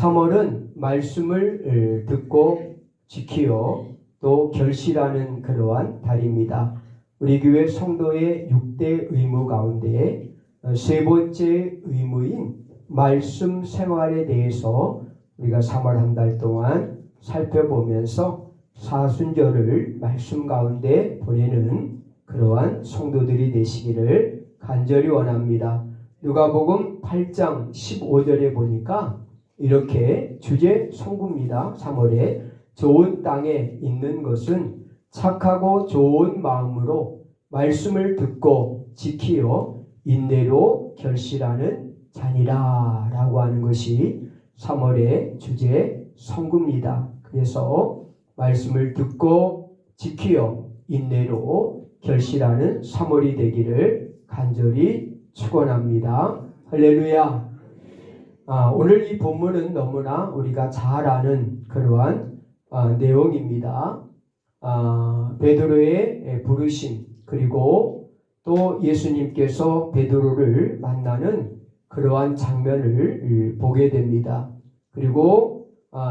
3월은 말씀을 듣고 지키어 또 결실하는 그러한 달입니다. 우리 교회 성도의 6대 의무 가운데 세 번째 의무인 말씀 생활에 대해서 우리가 3월 한 달 동안 살펴보면서 사순절을 말씀 가운데 보내는 그러한 성도들이 되시기를 간절히 원합니다. 누가복음 8장 15절에 보니까 이렇게 주제 송구입니다. 3월에 좋은 땅에 있는 것은 착하고 좋은 마음으로 말씀을 듣고 지키어 인내로 결실하는 자니라 라고 하는 것이 3월의 주제 송구입니다. 그래서 말씀을 듣고 지키어 인내로 결실하는 3월이 되기를 간절히 축원합니다. 할렐루야. 오늘 이 본문은 너무나 우리가 잘 아는 그러한 내용입니다. 베드로의 부르심, 그리고 또 예수님께서 베드로를 만나는 그러한 장면을 보게 됩니다. 그리고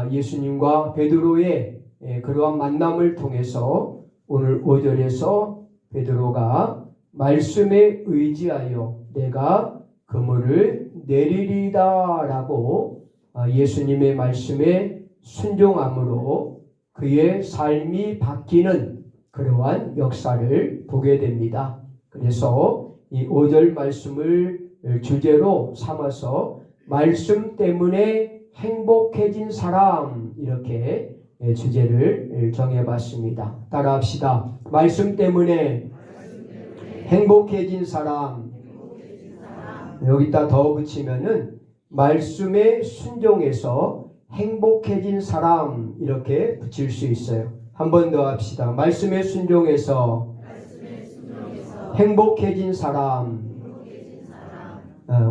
예수님과 베드로의 그러한 만남을 통해서 오늘 5절에서 베드로가 말씀에 의지하여 내가 그물을 내리리다 라고 예수님의 말씀에 순종함으로 그의 삶이 바뀌는 그러한 역사를 보게 됩니다. 그래서 이 5절 말씀을 주제로 삼아서 말씀 때문에 행복해진 사람, 이렇게 주제를 정해봤습니다. 따라합시다. 말씀 때문에 행복해진 사람. 여기다 더 붙이면은 말씀에 순종해서 행복해진 사람, 이렇게 붙일 수 있어요. 한 번 더 합시다. 말씀에 순종해서 행복해진 사람.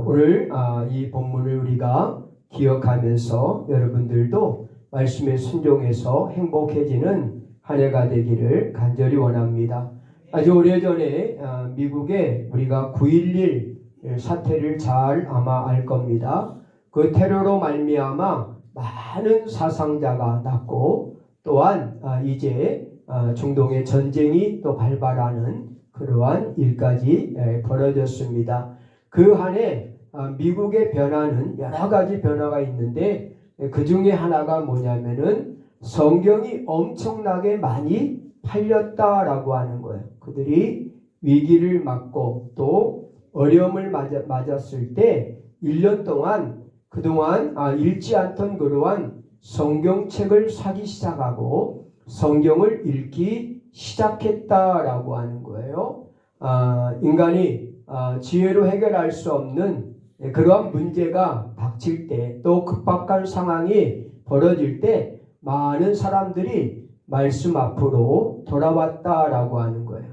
오늘 이 본문을 우리가 기억하면서 여러분들도 말씀에 순종해서 행복해지는 한 해가 되기를 간절히 원합니다. 아주 오래전에 미국에 우리가 9.11 사태를 잘 아마 알 겁니다. 그 테러로 말미암아 많은 사상자가 났고 또한 이제 중동의 전쟁이 또 발발하는 그러한 일까지 벌어졌습니다. 그 한 해 미국의 변화는 여러 가지 변화가 있는데 그 중에 하나가 뭐냐면은 성경이 엄청나게 많이 팔렸다라고 하는 거예요. 그들이 위기를 맞고 또 어려움을 맞았을 때 1년 동안 그동안 읽지 않던 그러한 성경책을 사기 시작하고 성경을 읽기 시작했다라고 하는 거예요. 인간이 지혜로 해결할 수 없는 그러한 문제가 닥칠 때, 또 급박한 상황이 벌어질 때 많은 사람들이 말씀 앞으로 돌아왔다라고 하는 거예요.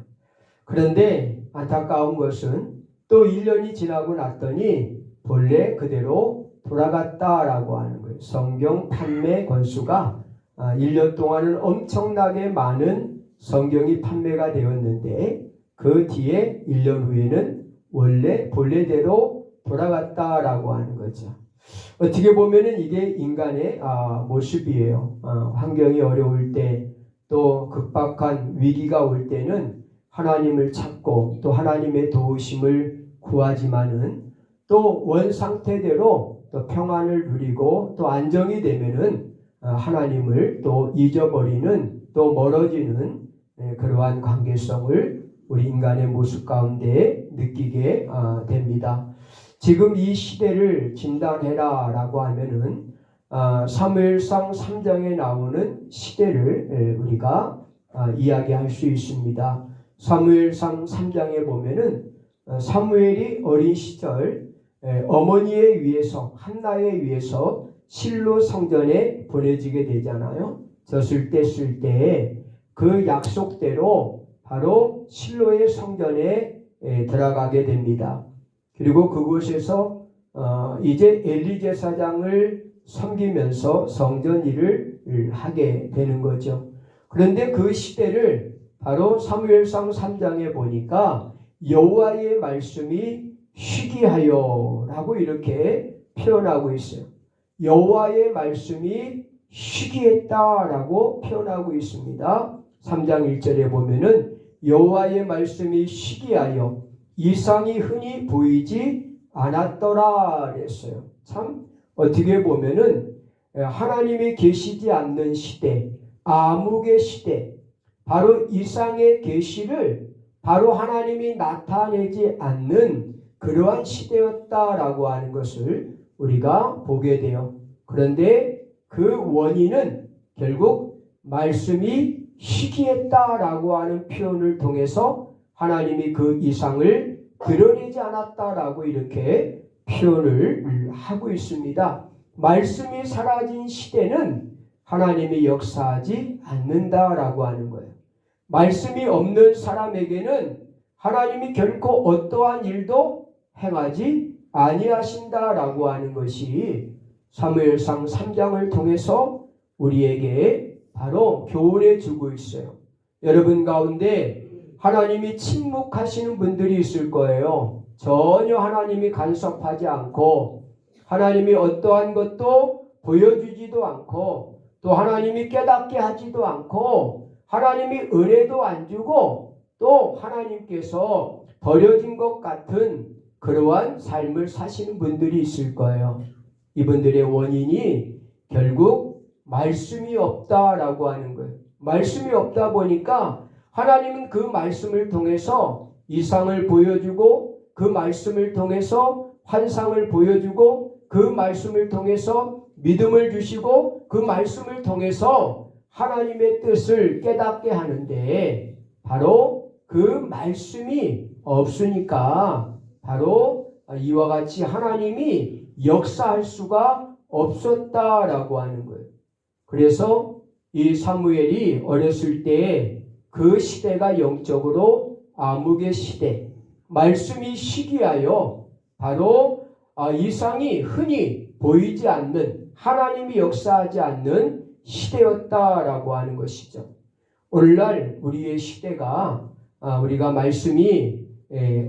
그런데 안타까운 것은 또 1년이 지나고 났더니 본래 그대로 돌아갔다라고 하는 거예요. 성경 판매 건수가 1년 동안은 엄청나게 많은 성경이 판매가 되었는데 그 뒤에 1년 후에는 원래 본래대로 돌아갔다라고 하는 거죠. 어떻게 보면은 이게 인간의 모습이에요. 환경이 어려울 때, 또 급박한 위기가 올 때는 하나님을 찾고 또 하나님의 도우심을 구하지만은 또 원 상태대로 또 평안을 누리고 또 안정이 되면은 하나님을 또 잊어버리는, 또 멀어지는 그러한 관계성을 우리 인간의 모습 가운데 느끼게 됩니다. 지금 이 시대를 진단해라 라고 하면은 사무엘상 3장에 나오는 시대를 우리가 이야기할 수 있습니다. 사무엘상 3장에 보면은 사무엘이 어린 시절 어머니에 의해서, 한나에 의해서 실로 성전에 보내지게 되잖아요. 젖을 뗐을 때 그 약속대로 바로 실로의 성전에 들어가게 됩니다. 그리고 그곳에서 이제 엘리 제사장을 섬기면서 성전 일을 하게 되는 거죠. 그런데 그 시대를 바로 사무엘상 3장에 보니까 여호와의 말씀이 희귀하여 라고 이렇게 표현하고 있어요. 여호와의 말씀이 시기했다라고 표현하고 있습니다. 3장 1절에 보면은 여호와의 말씀이 시기하여 이상이 흔히 보이지 않았더라 그랬어요. 참 어떻게 보면은 하나님이 계시지 않는 시대, 암흑의 시대, 바로 이상의 계시를 바로 하나님이 나타내지 않는 그러한 시대였다라고 하는 것을 우리가 보게 돼요. 그런데 그 원인은 결국 말씀이 시기했다라고 하는 표현을 통해서 하나님이 그 이상을 드러내지 않았다라고 이렇게 표현을 하고 있습니다. 말씀이 사라진 시대는 하나님이 역사하지 않는다라고 하는 거예요. 말씀이 없는 사람에게는 하나님이 결코 어떠한 일도 행하지 아니하신다라고 하는 것이 사무엘상 3장을 통해서 우리에게 바로 교훈해 주고 있어요. 여러분 가운데 하나님이 침묵하시는 분들이 있을 거예요. 전혀 하나님이 간섭하지 않고 하나님이 어떠한 것도 보여주지도 않고 또 하나님이 깨닫게 하지도 않고 하나님이 은혜도 안 주고 또 하나님께서 버려진 것 같은 그러한 삶을 사시는 분들이 있을 거예요. 이분들의 원인이 결국 말씀이 없다라고 하는 거예요. 말씀이 없다 보니까 하나님은 그 말씀을 통해서 이상을 보여주고 그 말씀을 통해서 환상을 보여주고 그 말씀을 통해서 믿음을 주시고 그 말씀을 통해서 하나님의 뜻을 깨닫게 하는데 바로 그 말씀이 없으니까 바로 이와 같이 하나님이 역사할 수가 없었다라고 하는 거예요. 그래서 이 사무엘이 어렸을 때 그 시대가 영적으로 암흑의 시대, 말씀이 시기하여 바로 이상이 흔히 보이지 않는 하나님이 역사하지 않는 시대였다라고 하는 것이죠. 오늘날 우리의 시대가 우리가 말씀이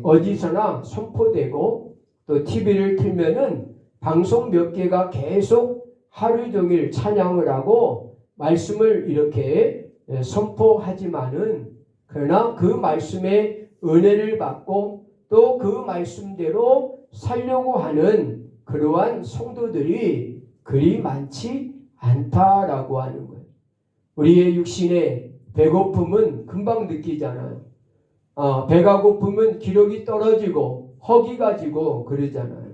어디서나 선포되고 또 TV를 틀면은 방송 몇 개가 계속 하루 종일 찬양을 하고 말씀을 이렇게 선포하지만은 그러나 그 말씀의 은혜를 받고 또 그 말씀대로 살려고 하는 그러한 성도들이 그리 많지 않다라고 하는 거예요. 우리의 육신의 배고픔은 금방 느끼잖아요. 배가 고프면 기력이 떨어지고 허기가 지고 그러잖아요.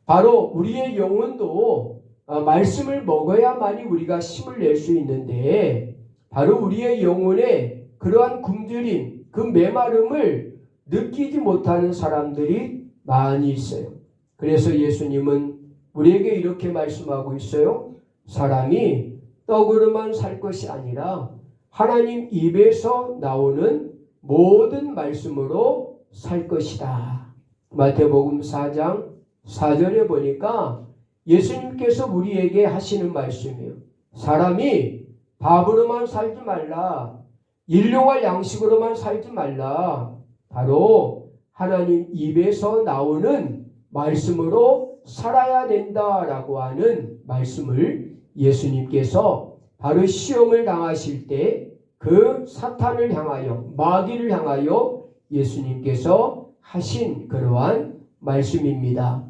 바로 우리의 영혼도 말씀을 먹어야만이 우리가 힘을 낼 수 있는데 바로 우리의 영혼에 그러한 굶주림, 그 메마름을 느끼지 못하는 사람들이 많이 있어요. 그래서 예수님은 우리에게 이렇게 말씀하고 있어요. 사람이 떡으로만 살 것이 아니라 하나님 입에서 나오는 모든 말씀으로 살 것이다. 마태복음 4장 4절에 보니까 예수님께서 우리에게 하시는 말씀이에요. 사람이 밥으로만 살지 말라. 일용할 양식으로만 살지 말라. 바로 하나님 입에서 나오는 말씀으로 살아야 된다라고 하는 말씀을 예수님께서 바로 시험을 당하실 때 그 사탄을 향하여 마귀를 향하여 예수님께서 하신 그러한 말씀입니다.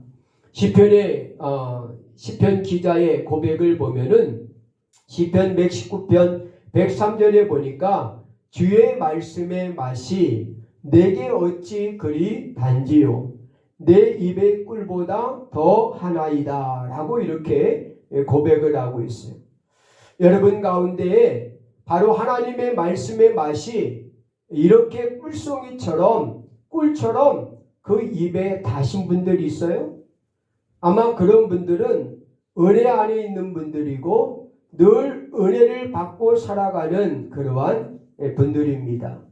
시편 기자의 고백을 보면은 시편 119편 103절에 보니까 주의 말씀의 맛이 내게 어찌 그리 단지요 내 입의 꿀보다 더 하나이다 라고 이렇게 고백을 하고 있어요. 여러분 가운데에 바로 하나님의 말씀의 맛이 이렇게 꿀송이처럼 꿀처럼 그 입에 다신 분들이 있어요? 아마 그런 분들은 은혜 안에 있는 분들이고 늘 은혜를 받고 살아가는 그러한 분들입니다.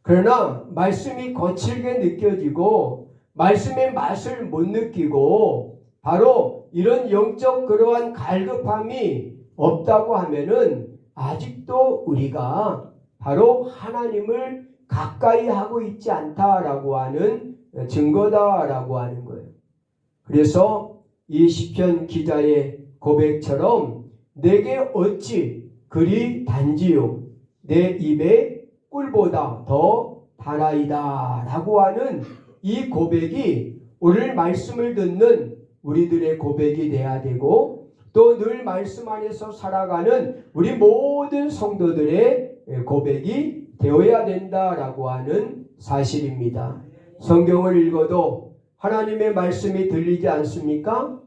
그러나 말씀이 거칠게 느껴지고 말씀의 맛을 못 느끼고 바로 이런 영적 그러한 갈급함이 없다고 하면은 아직도 우리가 바로 하나님을 가까이 하고 있지 않다라고 하는 증거다라고 하는 거예요. 그래서 이 시편 기자의 고백처럼 내게 어찌 그리 단지요 내 입에 꿀보다 더 달아이다 라고 하는 이 고백이 오늘 말씀을 듣는 우리들의 고백이 돼야 되고 또 늘 말씀 안에서 살아가는 우리 모든 성도들의 고백이 되어야 된다라고 하는 사실입니다. 성경을 읽어도 하나님의 말씀이 들리지 않습니까?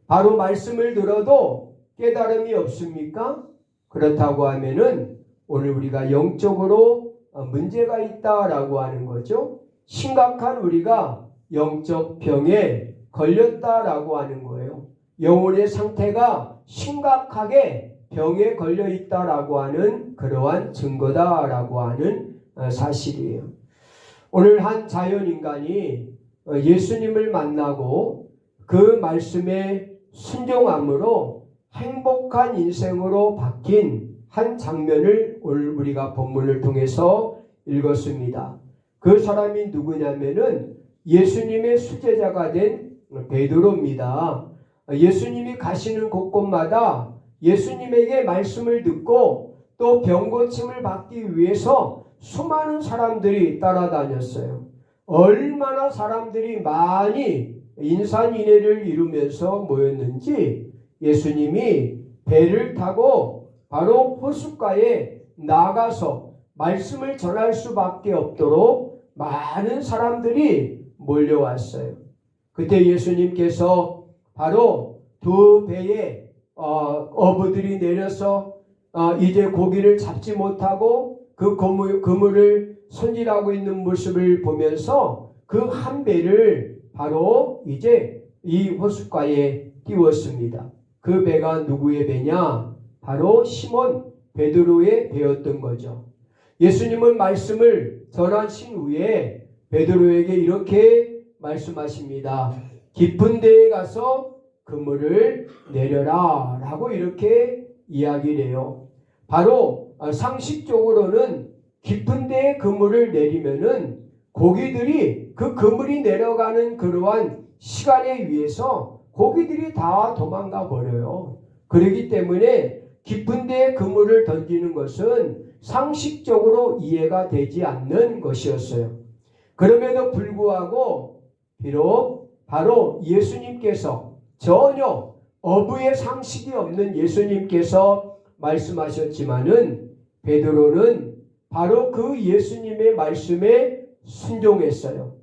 바로 말씀을 들어도 깨달음이 없습니까? 그렇다고 하면은 오늘 우리가 영적으로 문제가 있다라고 하는 거죠. 심각한 우리가 영적 병에 걸렸다라고 하는 거예요. 영혼의 상태가 심각하게 병에 걸려 있다라고 하는 그러한 증거다라고 하는 사실이에요. 오늘 한 자연인간이 예수님을 만나고 그 말씀에 순종함으로 행복한 인생으로 바뀐 한 장면을 오늘 우리가 본문을 통해서 읽었습니다. 그 사람이 누구냐면은 예수님의 수제자가 된 베드로입니다. 예수님이 가시는 곳곳마다 예수님에게 말씀을 듣고 또 병고침을 받기 위해서 수많은 사람들이 따라다녔어요. 얼마나 사람들이 많이 인산인해를 이루면서 모였는지 예수님이 배를 타고 바로 호숫가에 나가서 말씀을 전할 수밖에 없도록 많은 사람들이 몰려왔어요. 그때 예수님께서 바로 두 배의 어부들이 내려서 이제 고기를 잡지 못하고 그 그물을 손질하고 있는 모습을 보면서 그 한 배를 바로 이제 이 호숫가에 띄웠습니다. 그 배가 누구의 배냐? 바로 시몬 베드로의 배였던 거죠. 예수님은 말씀을 전하신 후에 베드로에게 이렇게 말씀하십니다. 깊은 데에 가서 그물을 내려라 라고 이렇게 이야기를 해요. 바로 상식적으로는 깊은 데에 그물을 내리면은 고기들이 그 그물이 내려가는 그러한 시간에 의해서 고기들이 다 도망가 버려요. 그렇기 때문에 깊은 데에 그물을 던지는 것은 상식적으로 이해가 되지 않는 것이었어요. 그럼에도 불구하고 비록 바로 예수님께서 전혀 어부의 상식이 없는 예수님께서 말씀하셨지만은 베드로는 바로 그 예수님의 말씀에 순종했어요.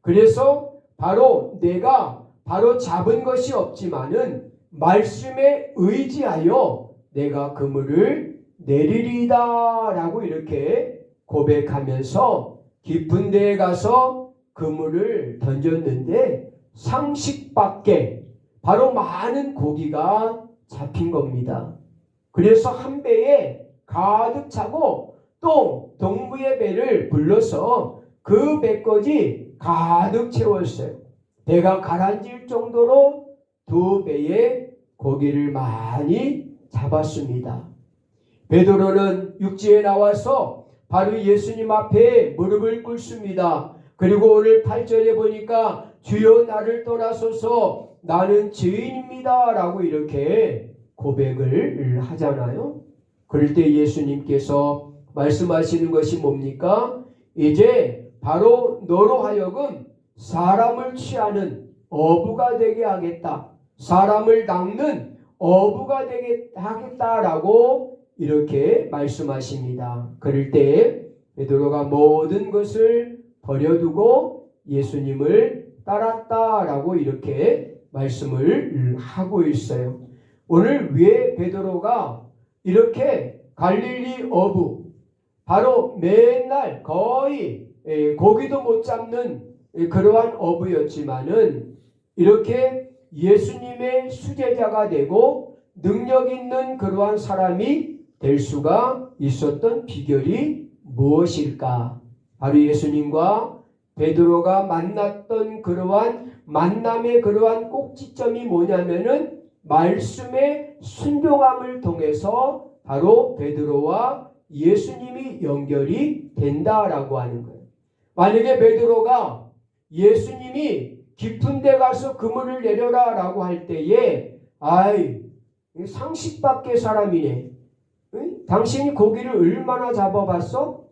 그래서 바로 내가 바로 잡은 것이 없지만은 말씀에 의지하여 내가 그물을 내리리다 라고 이렇게 고백하면서 깊은 데에 가서 그물을 던졌는데 상식 밖에 바로 많은 고기가 잡힌 겁니다. 그래서 한 배에 가득 차고 또 동무의 배를 불러서 그 배까지 가득 채웠어요. 배가 가라앉을 정도로 두 배의 고기를 많이 잡았습니다. 베드로는 육지에 나와서 바로 예수님 앞에 무릎을 꿇습니다. 그리고 오늘 8절에 보니까 주여 나를 떠나소서 나는 죄인입니다 라고 이렇게 고백을 하잖아요. 그럴 때 예수님께서 말씀하시는 것이 뭡니까? 이제 바로 너로 하여금 사람을 취하는 어부가 되게 하겠다. 사람을 낚는 어부가 되게 하겠다라고 이렇게 말씀하십니다. 그럴 때 베드로가 모든 것을 버려두고 예수님을 따랐다라고 이렇게 말씀을 하고 있어요. 오늘 왜 베드로가 이렇게 갈릴리 어부, 바로 맨날 거의 고기도 못 잡는 그러한 어부였지만은 이렇게 예수님의 수제자가 되고 능력 있는 그러한 사람이 될 수가 있었던 비결이 무엇일까? 바로 예수님과 베드로가 만났던 그러한 만남의 그러한 꼭지점이 뭐냐면은 말씀의 순종함을 통해서 바로 베드로와 예수님이 연결이 된다라고 하는 거예요. 만약에 베드로가 예수님이 깊은 데 가서 그물을 내려라 라고 할 때에 아이 상식 밖의 사람이네. 응? 당신이 고기를 얼마나 잡아봤어?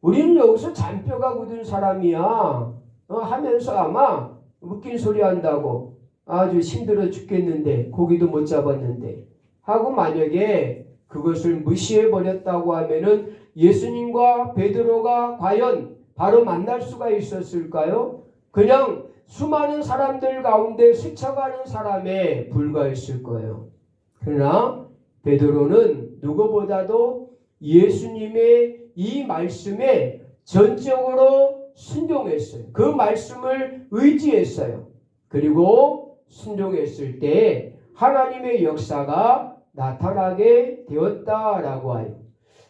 우리는 여기서 잔뼈가 굳은 사람이야 하면서 아마 웃긴 소리 한다고 아주 힘들어 죽겠는데 고기도 못 잡았는데 하고 만약에 그것을 무시해 버렸다고 하면은 예수님과 베드로가 과연 바로 만날 수가 있었을까요? 그냥 수많은 사람들 가운데 스쳐가는 사람에 불과했을 거예요. 그러나 베드로는 누구보다도 예수님의 이 말씀에 전적으로 순종했어요. 그 말씀을 의지했어요. 그리고 순종했을 때 하나님의 역사가 나타나게 되었다라고 하요.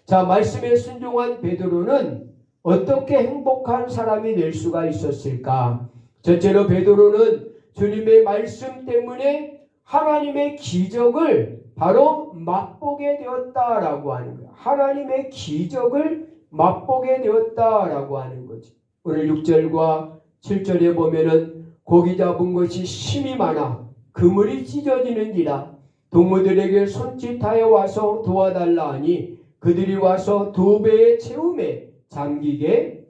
자, 말씀에 순종한 베드로는 어떻게 행복한 사람이 될 수가 있었을까? 첫째로 베드로는 주님의 말씀 때문에 하나님의 기적을 바로 맛보게 되었다라고 하는 거예요. 하나님의 기적을 맛보게 되었다라고 하는 거죠. 오늘 6절과 7절에 보면은 고기 잡은 것이 심이 많아 그물이 찢어지는지라 동무들에게 손짓하여 와서 도와달라 하니 그들이 와서 2배의 채움에 잠기게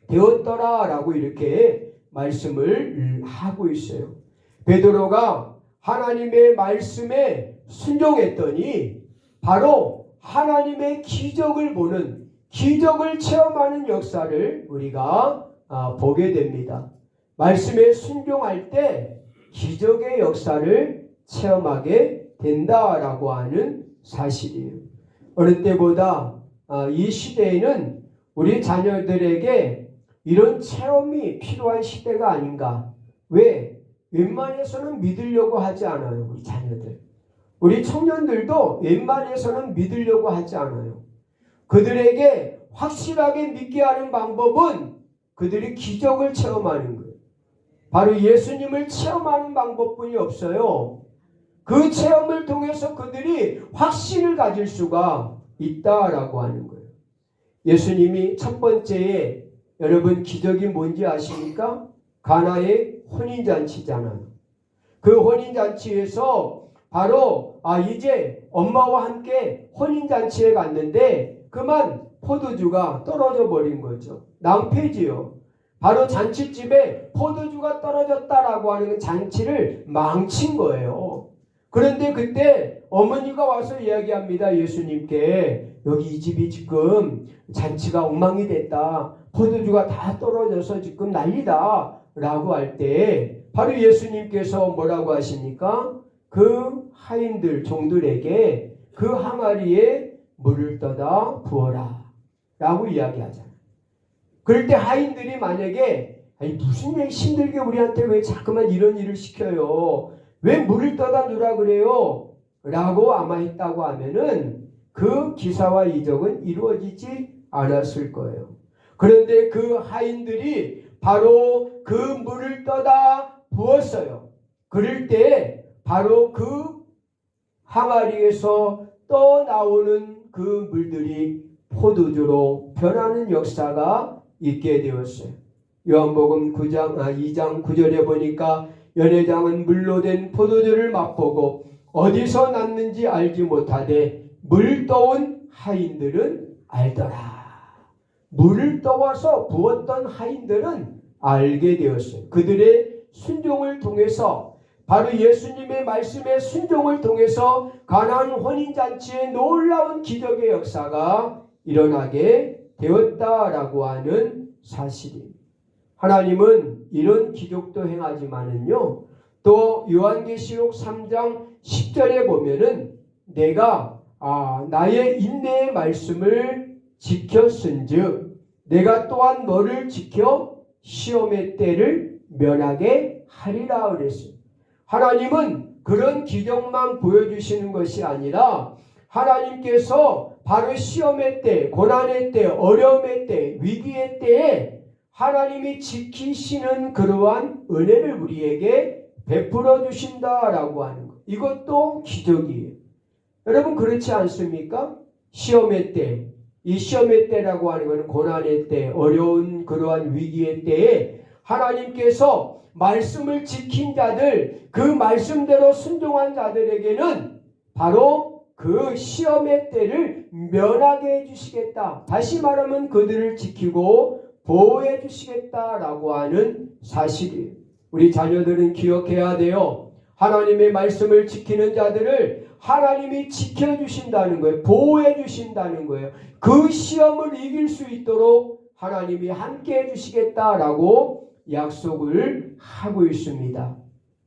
되었더라 라고 이렇게 말씀을 하고 있어요. 베드로가 하나님의 말씀에 순종했더니 바로 하나님의 기적을 보는 기적을 체험하는 역사를 우리가 보게 됩니다. 말씀에 순종할 때 기적의 역사를 체험하게 된다라고 하는 사실이에요. 어느 때보다 이 시대에는 우리 자녀들에게 이런 체험이 필요한 시대가 아닌가. 왜? 웬만해서는 믿으려고 하지 않아요. 우리 자녀들. 우리 청년들도 웬만해서는 믿으려고 하지 않아요. 그들에게 확실하게 믿게 하는 방법은 그들이 기적을 체험하는 거예요. 바로 예수님을 체험하는 방법뿐이 없어요. 그 체험을 통해서 그들이 확신을 가질 수가 있다라고 하는 거예요. 예수님이 첫 번째에 여러분 기적이 뭔지 아십니까? 가나의 혼인잔치잖아요. 그 혼인잔치에서 바로 이제 엄마와 함께 혼인잔치에 갔는데 그만 포도주가 떨어져 버린 거죠. 낭패지요. 바로 잔치집에 포도주가 떨어졌다라고 하는 잔치를 망친 거예요. 그런데 그때 어머니가 와서 이야기합니다. 예수님께 여기 이 집이 지금 잔치가 엉망이 됐다. 포도주가 다 떨어져서 지금 난리다 라고 할 때 바로 예수님께서 뭐라고 하십니까? 그 하인들 종들에게 그 항아리에 물을 떠다 부어라 라고 이야기하잖아요. 그럴 때 하인들이 만약에 무슨 일 힘들게 우리한테 왜 자꾸만 이런 일을 시켜요? 왜 물을 떠다 누라 그래요? 라고 아마 했다고 하면은 그 기사와 이적은 이루어지지 않았을 거예요. 그런데 그 하인들이 바로 그 물을 떠다 부었어요. 그럴 때 바로 그 항아리에서 떠나오는 그 물들이 포도주로 변하는 역사가 있게 되었어요. 요한복음 2장 9절에 보니까 연회장은 물로 된 포도주를 맛보고 어디서 났는지 알지 못하되 물 떠온 하인들은 알더라. 물을 떠와서 부었던 하인들은 알게 되었어요. 그들의 순종을 통해서 바로 예수님의 말씀의 순종을 통해서 가나안 혼인잔치에 놀라운 기적의 역사가 일어나게 되었다라고 하는 사실입니다. 하나님은 이런 기적도 행하지만은요, 또 요한계시록 3장 10절에 보면은 내가 나의 인내의 말씀을 지켰은즉 내가 또한 너를 지켜 시험의 때를 면하게 하리라 그랬어요. 하나님은 그런 기적만 보여주시는 것이 아니라 하나님께서 바로 시험의 때, 고난의 때, 어려움의 때, 위기의 때에 하나님이 지키시는 그러한 은혜를 우리에게 베풀어 주신다라고 하는 것. 이것도 기적이에요. 여러분 그렇지 않습니까? 시험의 때, 이 시험의 때라고 하는 것은 고난의 때, 어려운 그러한 위기의 때에 하나님께서 말씀을 지킨 자들, 그 말씀대로 순종한 자들에게는 바로 그 시험의 때를 면하게 해주시겠다. 다시 말하면 그들을 지키고 보호해 주시겠다라고 하는 사실이에요. 우리 자녀들은 기억해야 돼요. 하나님의 말씀을 지키는 자들을 하나님이 지켜주신다는 거예요. 보호해 주신다는 거예요. 그 시험을 이길 수 있도록 하나님이 함께 해주시겠다라고 약속을 하고 있습니다.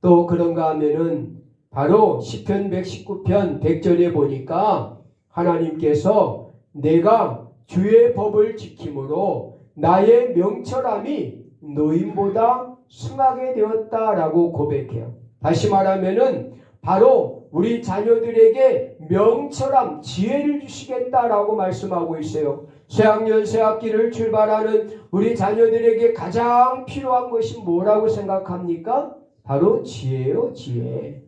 또 그런가 하면은 바로 시편 119편 100절에 보니까 하나님께서 내가 주의 법을 지킴으로 나의 명철함이 노인보다 승하게 되었다라고 고백해요. 다시 말하면은 바로 우리 자녀들에게 명철함, 지혜를 주시겠다라고 말씀하고 있어요. 새학년, 새학기를 출발하는 우리 자녀들에게 가장 필요한 것이 뭐라고 생각합니까? 바로 지혜예요, 지혜.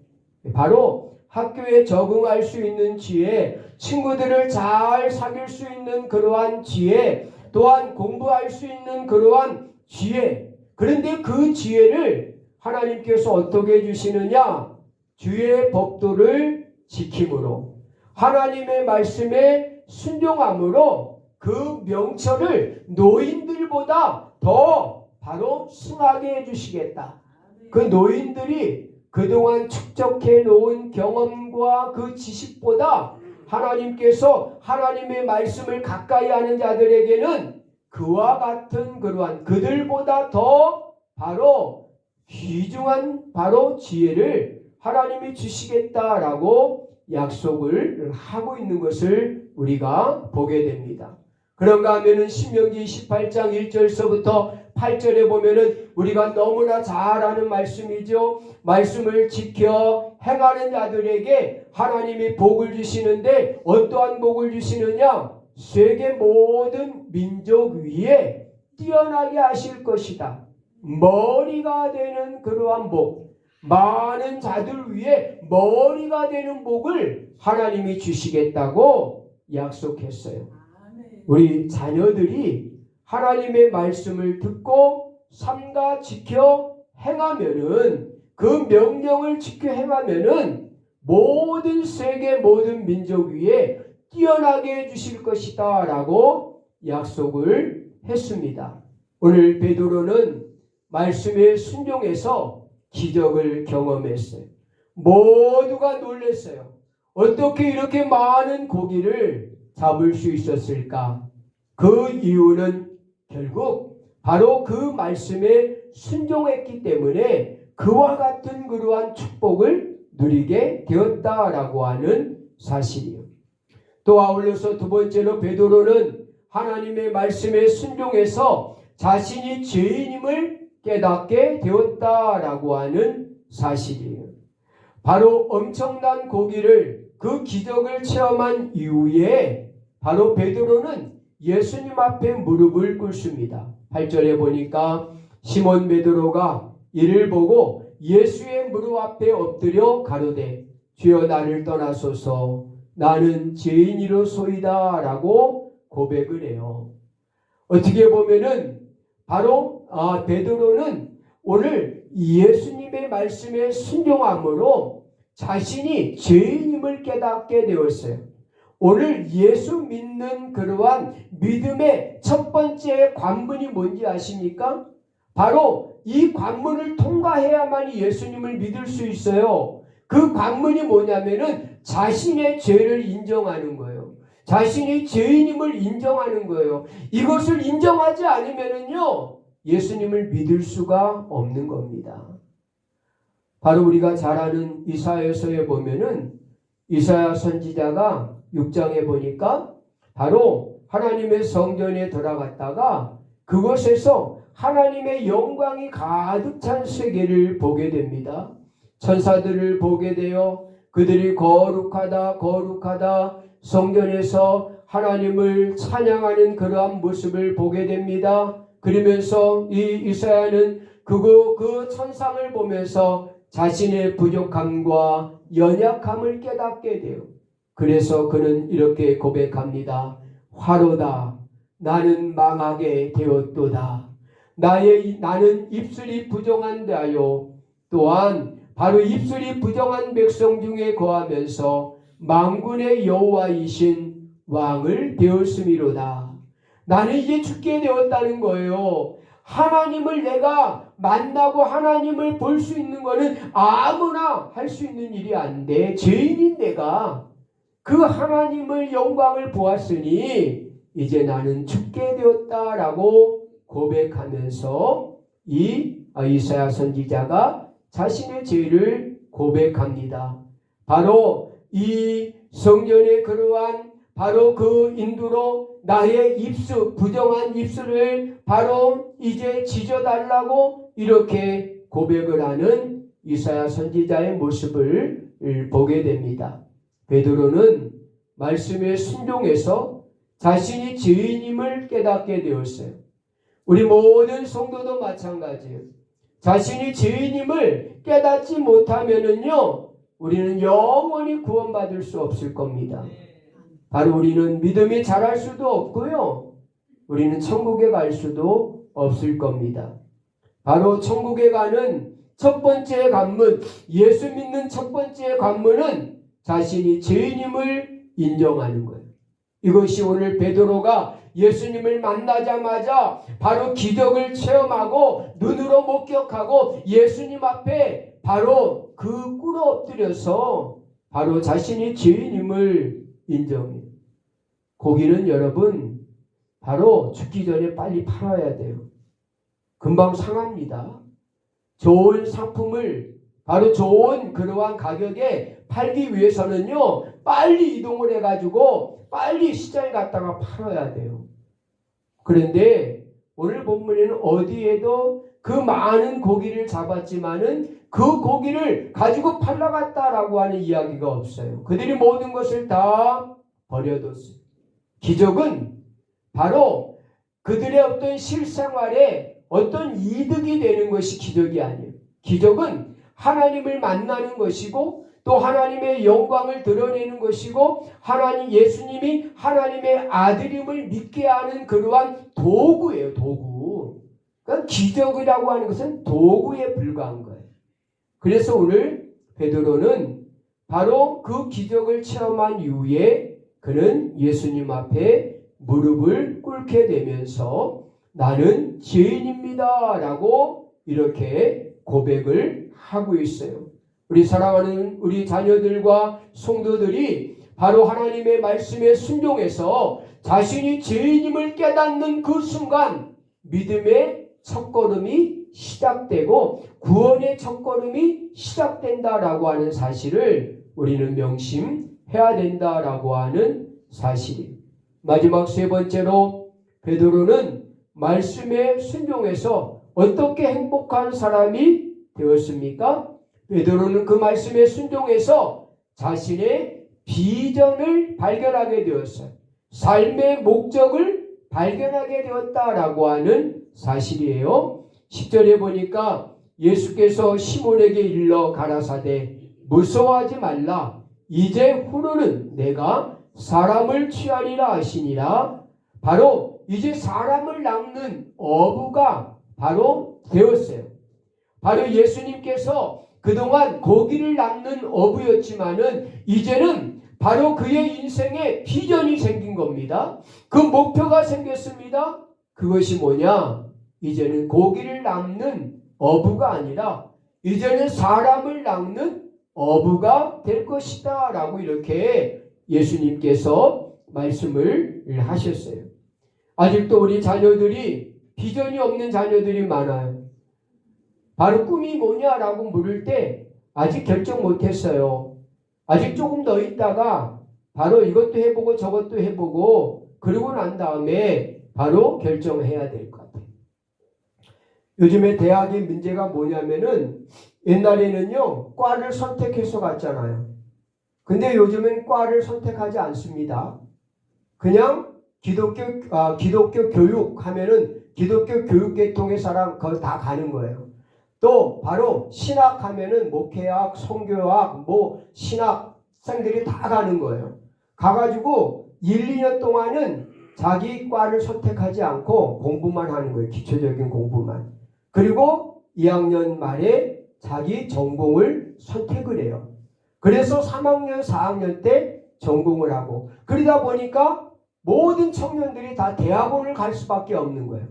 바로 학교에 적응할 수 있는 지혜, 친구들을 잘 사귈 수 있는 그러한 지혜, 또한 공부할 수 있는 그러한 지혜. 그런데 그 지혜를 하나님께서 어떻게 해주시느냐? 주의 법도를 지킴으로, 하나님의 말씀에 순종함으로 그 명철을 노인들보다 더 바로 승하게 해주시겠다. 그 노인들이 그동안 축적해 놓은 경험과 그 지식보다 하나님께서 하나님의 말씀을 가까이 하는 자들에게는 그와 같은 그러한 그들보다 더 바로 귀중한 바로 지혜를 하나님이 주시겠다라고 약속을 하고 있는 것을 우리가 보게 됩니다. 그런가 하면은 신명기 18장 1절서부터 8절에 보면은 우리가 너무나 잘 아는 말씀이죠. 말씀을 지켜 행하는 자들에게 하나님이 복을 주시는데 어떠한 복을 주시느냐? 세계 모든 민족 위에 뛰어나게 하실 것이다. 머리가 되는 그러한 복, 많은 자들 위에 머리가 되는 복을 하나님이 주시겠다고 약속했어요. 우리 자녀들이 하나님의 말씀을 듣고 삼가 지켜 행하면은, 그 명령을 지켜 행하면은 모든 세계 모든 민족 위에 뛰어나게 해주실 것이다 라고 약속을 했습니다. 오늘 베드로는 말씀에 순종해서 기적을 경험했어요. 모두가 놀랐어요. 어떻게 이렇게 많은 고기를 잡을 수 있었을까? 그 이유는 결국 바로 그 말씀에 순종했기 때문에 그와 같은 그러한 축복을 누리게 되었다라고 하는 사실이에요. 또 아울러서 두 번째로 베드로는 하나님의 말씀에 순종해서 자신이 죄인임을 깨닫게 되었다라고 하는 사실이에요. 바로 엄청난 고기를, 그 기적을 체험한 이후에 바로 베드로는 예수님 앞에 무릎을 꿇습니다. 8절에 보니까 시몬 베드로가 이를 보고 예수의 무릎 앞에 엎드려 가로되 주여 나를 떠나소서 나는 죄인이로소이다 라고 고백을 해요. 어떻게 보면은 바로 베드로는 오늘 예수님의 말씀에 순종함으로 자신이 죄인임을 깨닫게 되었어요. 오늘 예수 믿는 그러한 믿음의 첫 번째 관문이 뭔지 아십니까? 바로 이 관문을 통과해야만 예수님을 믿을 수 있어요. 그 관문이 뭐냐면은 자신의 죄를 인정하는 거예요. 자신이 죄인임을 인정하는 거예요. 이것을 인정하지 않으면은요, 예수님을 믿을 수가 없는 겁니다. 바로 우리가 잘 아는 이사야서에 보면은 이사야 선지자가 6장에 보니까 바로 하나님의 성전에 들어갔다가 그곳에서 하나님의 영광이 가득 찬 세계를 보게 됩니다. 천사들을 보게 되어 그들이 거룩하다 거룩하다 성전에서 하나님을 찬양하는 그러한 모습을 보게 됩니다. 그러면서 이 이사야는 그 천상을 보면서 자신의 부족함과 연약함을 깨닫게 돼요. 그래서 그는 이렇게 고백합니다. 화로다 나는 망하게 되었도다. 나는 입술이 부정한 자요 또한 바로 입술이 부정한 백성 중에 거하면서 만군의 여호와이신 왕을 배웠음이로다. 나는 이제 죽게 되었다는 거예요. 하나님을 내가 만나고 하나님을 볼 수 있는 거는 아무나 할 수 있는 일이 안 돼. 죄인인 내가 그 하나님을 영광을 보았으니 이제 나는 죽게 되었다라고 고백하면서 이사야 선지자가 자신의 죄를 고백합니다. 바로 이 성전의 그러한 바로 그 인도로 나의 입술, 부정한 입술을 바로 이제 지져달라고 이렇게 고백을 하는 이사야 선지자의 모습을 보게 됩니다. 베드로는 말씀에 순종해서 자신이 죄인임을 깨닫게 되었어요. 우리 모든 성도도 마찬가지예요. 자신이 죄인임을 깨닫지 못하면은요, 우리는 영원히 구원받을 수 없을 겁니다. 바로 우리는 믿음이 자랄 수도 없고요, 우리는 천국에 갈 수도 없을 겁니다. 바로 천국에 가는 첫 번째 관문, 예수 믿는 첫 번째 관문은 자신이 죄인임을 인정하는 거예요. 이것이 오늘 베드로가 예수님을 만나자마자 바로 기적을 체험하고 눈으로 목격하고 예수님 앞에 바로 그 꿇어 엎드려서 바로 자신이 죄인임을 인정해요. 고기는 여러분 바로 죽기 전에 빨리 팔아야 돼요. 금방 상합니다. 좋은 상품을 바로 좋은 그러한 가격에 팔기 위해서는요, 빨리 이동을 해가지고 빨리 시장에 갔다가 팔아야 돼요. 그런데 오늘 본문에는 어디에도 그 많은 고기를 잡았지만은 그 고기를 가지고 팔러갔다라고 하는 이야기가 없어요. 그들이 모든 것을 다 버려뒀어요. 기적은 바로 그들의 어떤 실생활에 어떤 이득이 되는 것이 기적이 아니에요. 기적은 하나님을 만나는 것이고 또 하나님의 영광을 드러내는 것이고 하나님 예수님이 하나님의 아들임을 믿게 하는 그러한 도구예요. 도구. 그러니까 기적이라고 하는 것은 도구에 불과한 거예요. 그래서 오늘 베드로는 바로 그 기적을 체험한 이후에 그는 예수님 앞에 무릎을 꿇게 되면서 나는 죄인입니다 라고 이렇게 고백을 하고 있어요. 우리 사랑하는 우리 자녀들과 성도들이 바로 하나님의 말씀에 순종해서 자신이 죄인임을 깨닫는 그 순간 믿음의 첫걸음이 시작되고 구원의 첫걸음이 시작된다라고 하는 사실을 우리는 명심해야 된다라고 하는 사실이에요. 마지막 세 번째로 베드로는 말씀에 순종해서 어떻게 행복한 사람이 되었습니까? 베드로는 그 말씀에 순종해서 자신의 비전을 발견하게 되었어요. 삶의 목적을 발견하게 되었다라고 하는 사실이에요. 10절에 보니까 예수께서 시몬에게 일러 가라사대 무서워하지 말라. 이제 후로는 내가 사람을 취하리라 하시니라. 바로 이제 사람을 낚는 어부가 바로 되었어요. 바로 예수님께서 그동안 고기를 낚는 어부였지만은 이제는 바로 그의 인생에 비전이 생긴 겁니다. 그 목표가 생겼습니다. 그것이 뭐냐? 이제는 고기를 낚는 어부가 아니라 이제는 사람을 낚는 어부가 될 것이다 라고 이렇게 예수님께서 말씀을 하셨어요. 아직도 우리 자녀들이 비전이 없는 자녀들이 많아요. 바로 꿈이 뭐냐라고 물을 때 아직 결정 못했어요. 아직 조금 더 있다가 바로 이것도 해보고 저것도 해보고 그러고 난 다음에 바로 결정해야 될 것 같아요. 요즘에 대학의 문제가 뭐냐면은 옛날에는요 과를 선택해서 갔잖아요. 근데 요즘은 과를 선택하지 않습니다. 그냥 기독교 교육 하면은 기독교 교육계통의 사람 거기 다 가는 거예요. 또 바로 신학 하면은 목회학, 성교학, 신학생들이 다 가는 거예요. 가가지고 1, 2년 동안은 자기 과를 선택하지 않고 공부만 하는 거예요. 기초적인 공부만. 그리고 2학년 말에 자기 전공을 선택을 해요. 그래서 3학년, 4학년 때 전공을 하고, 그러다 보니까 모든 청년들이 다 대학원을 갈 수밖에 없는 거예요.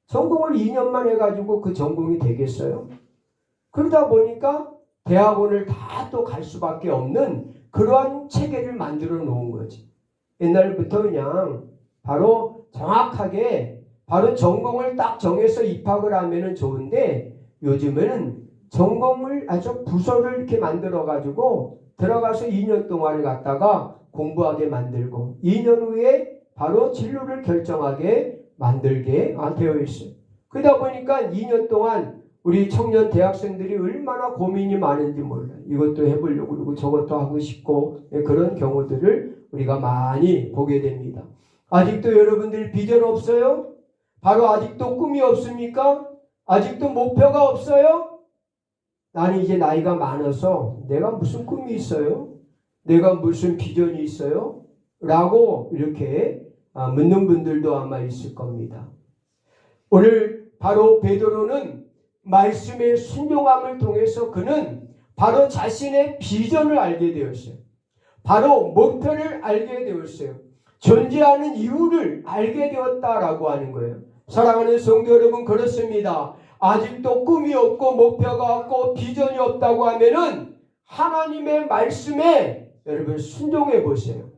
전공을 2년만 해가지고 그 전공이 되겠어요? 그러다 보니까 대학원을 다 또 갈 수밖에 없는 그러한 체계를 만들어 놓은 거지. 옛날부터 그냥 바로 정확하게 바로 전공을 딱 정해서 입학을 하면은 좋은데, 요즘에는 전공을 아주 부서를 이렇게 만들어 가지고 들어가서 2년 동안을 갖다가 공부하게 만들고 2년 후에 바로 진로를 결정하게 만들게 되어 있어요. 그러다 보니까 2년 동안 우리 청년 대학생들이 얼마나 고민이 많은지 몰라요. 이것도 해보려고 그러고 저것도 하고 싶고, 그런 경우들을 우리가 많이 보게 됩니다. 아직도 여러분들 비전 없어요? 바로 아직도 꿈이 없습니까? 아직도 목표가 없어요? 나는 이제 나이가 많아서 내가 무슨 꿈이 있어요? 내가 무슨 비전이 있어요? 라고 이렇게 묻는 분들도 아마 있을 겁니다. 오늘 바로 베드로는 말씀의 순종함을 통해서 그는 바로 자신의 비전을 알게 되었어요. 바로 목표를 알게 되었어요. 존재하는 이유를 알게 되었다라고 하는 거예요. 사랑하는 성도 여러분, 그렇습니다. 아직도 꿈이 없고 목표가 없고 비전이 없다고 하면은 하나님의 말씀에 여러분 순종해 보세요.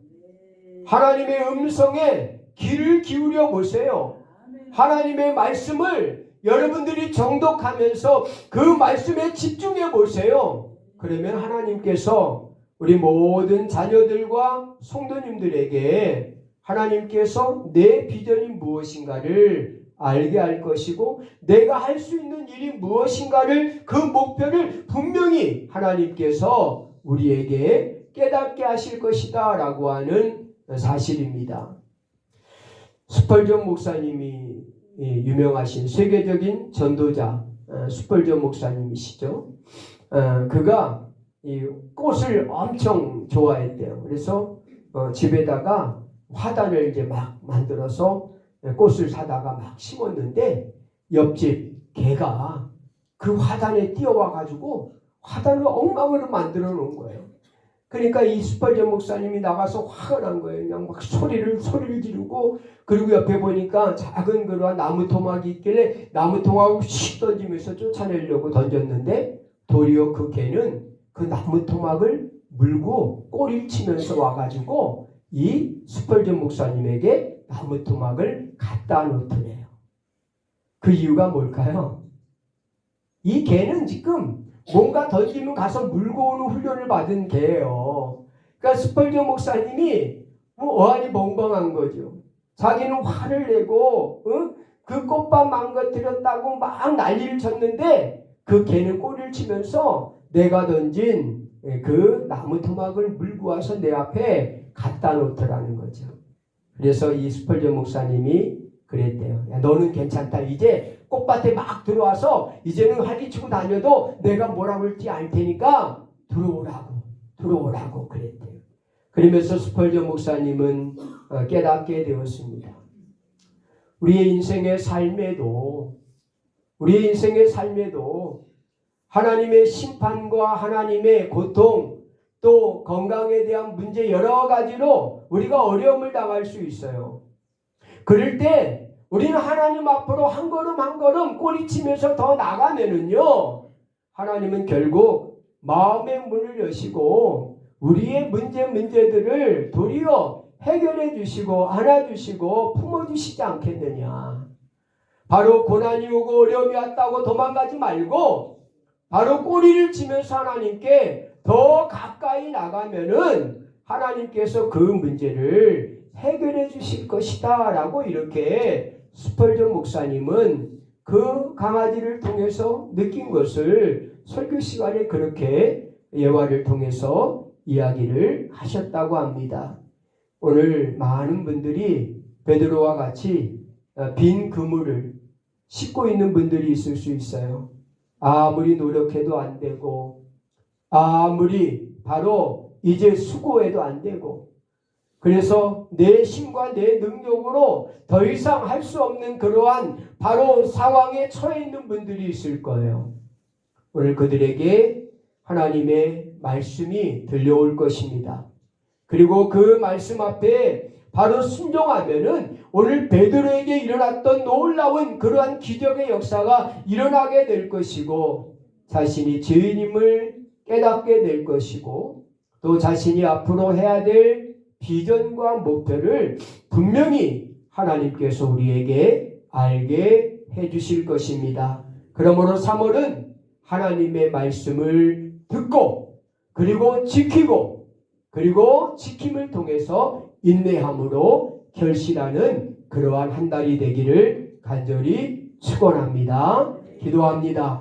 하나님의 음성에 귀를 기울여 보세요. 하나님의 말씀을 여러분들이 정독하면서 그 말씀에 집중해 보세요. 그러면 하나님께서 우리 모든 자녀들과 성도님들에게 하나님께서 내 비전이 무엇인가를 알게 할 것이고, 내가 할 수 있는 일이 무엇인가를, 그 목표를 분명히 하나님께서 우리에게 깨닫게 하실 것이다 라고 하는 사실입니다. 스펄전 목사님이 유명하신 세계적인 전도자 스펄전 목사님이시죠. 그가 이 꽃을 엄청 좋아했대요. 그래서 집에다가 화단을 이제 막 만들어서 꽃을 사다가 막 심었는데, 옆집 개가 그 화단에 뛰어와 가지고 화단을 엉망으로 만들어 놓은 거예요. 그러니까 이 스펄전 목사님이 나가서 화가 난 거예요. 그냥 막 소리를 지르고, 그리고 옆에 보니까 작은 그러한 나무 토막이 있길래 나무 토막을 씩 던지면서 쫓아내려고 던졌는데, 도리어 그 개는 그 나무 토막을 물고 꼬리를 치면서 와가지고 이 스펄전 목사님에게 나무 토막을 갖다 놓더래요. 그 이유가 뭘까요? 이 개는 지금 뭔가 던지면 가서 물고 오는 훈련을 받은 개예요. 그러니까 스펄전 목사님이 어안이 벙벙한 거죠. 자기는 화를 내고 그 꽃밭 망가뜨렸다고 막 난리를 쳤는데, 그 개는 꼬리를 치면서 내가 던진 그 나무 토막을 물고 와서 내 앞에 갖다 놓더라는 거죠. 그래서 이 스펄전 목사님이 그랬대요. 야, 너는 괜찮다. 이제 꽃밭에 막 들어와서 이제는 활기치고 다녀도 내가 뭐라고 할지 알 테니까 들어오라고 그랬대요. 그러면서 스펄전 목사님은 깨닫게 되었습니다. 우리의 인생의 삶에도 하나님의 심판과 하나님의 고통, 또 건강에 대한 문제 여러 가지로 우리가 어려움을 당할 수 있어요. 그럴 때 우리는 하나님 앞으로 한 걸음 한 걸음 꼬리치면서 더 나가면은요, 하나님은 결국 마음의 문을 여시고 우리의 문제들을 도리어 해결해 주시고 안아주시고 품어주시지 않겠느냐. 바로 고난이 오고 어려움이 왔다고 도망가지 말고 바로 꼬리를 치면서 하나님께 더 가까이 나가면은 하나님께서 그 문제를 해결해 주실 것이다 라고 이렇게 스펄전 목사님은 그 강아지를 통해서 느낀 것을 설교 시간에 그렇게 예화를 통해서 이야기를 하셨다고 합니다. 오늘 많은 분들이 베드로와 같이 빈 그물을 싣고 있는 분들이 있을 수 있어요. 아무리 노력해도 안 되고, 아무리 바로 이제 수고해도 안 되고, 그래서 내 힘과 내 능력으로 더 이상 할 수 없는 그러한 바로 상황에 처해 있는 분들이 있을 거예요. 오늘 그들에게 하나님의 말씀이 들려올 것입니다. 그리고 그 말씀 앞에 바로 순종하면은 오늘 베드로에게 일어났던 놀라운 그러한 기적의 역사가 일어나게 될 것이고, 자신이 죄인임을 깨닫게 될 것이고, 또 자신이 앞으로 해야 될 비전과 목표를 분명히 하나님께서 우리에게 알게 해주실 것입니다. 그러므로 3월은 하나님의 말씀을 듣고, 그리고 지키고, 그리고 지킴을 통해서 인내함으로 결실하는 그러한 한 달이 되기를 간절히 축원합니다. 기도합니다.